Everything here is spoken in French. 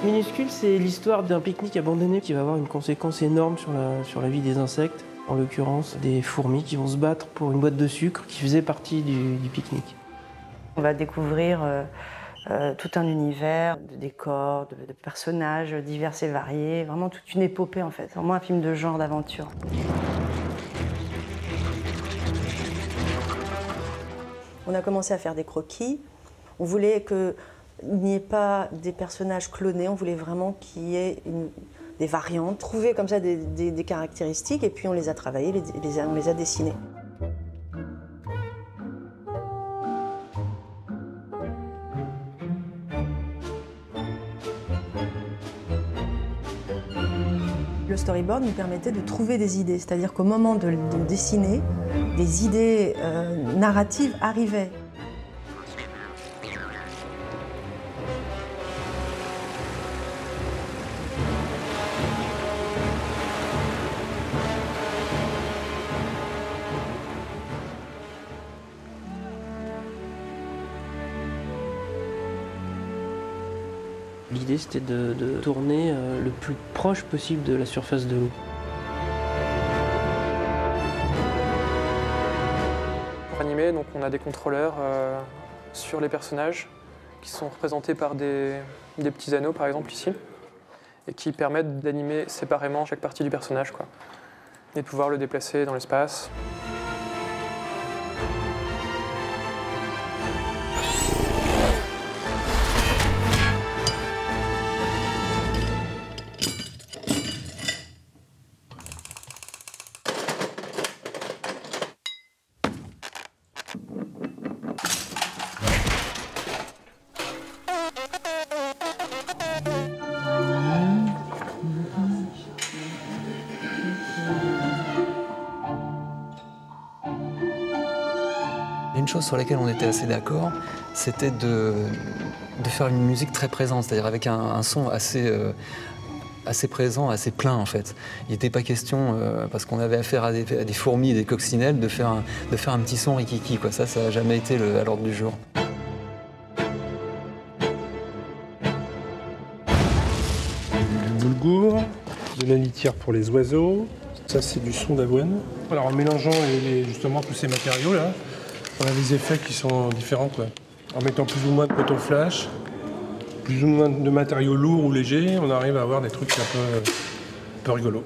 Minuscule, c'est l'histoire d'un pique-nique abandonné qui va avoir une conséquence énorme sur la vie des insectes, en l'occurrence des fourmis qui vont se battre pour une boîte de sucre qui faisait partie du pique-nique. On va découvrir tout un univers de décors, de personnages divers et variés, vraiment toute une épopée en fait, c'est vraiment un film de genre d'aventure. On a commencé à faire des croquis, on voulait qu'il n'y ait pas des personnages clonés, on voulait vraiment qu'il y ait des variantes, trouver comme ça des caractéristiques et puis on les a travaillées, on les a dessinées. Le storyboard nous permettait de trouver des idées, c'est-à-dire qu'au moment de dessiner, des idées narratives arrivaient. L'idée, c'était de tourner le plus proche possible de la surface de l'eau. Pour animer, donc, on a des contrôleurs sur les personnages qui sont représentés par des petits anneaux, par exemple, ici, et qui permettent d'animer séparément chaque partie du personnage, quoi, et de pouvoir le déplacer dans l'espace. Une chose sur laquelle on était assez d'accord, c'était de faire une musique très présente, c'est-à-dire avec un son assez présent, assez plein en fait. Il n'était pas question, parce qu'on avait affaire à des fourmis et des coccinelles, de faire un petit son rikiki, quoi. Ça n'a jamais été à l'ordre du jour. Du boulgour, de la litière pour les oiseaux. Ça, c'est du son d'avoine. Alors, en mélangeant justement tous ces matériaux-là, on a des effets qui sont différents, quoi. En mettant plus ou moins de coton flash, plus ou moins de matériaux lourds ou légers, on arrive à avoir des trucs un peu rigolos.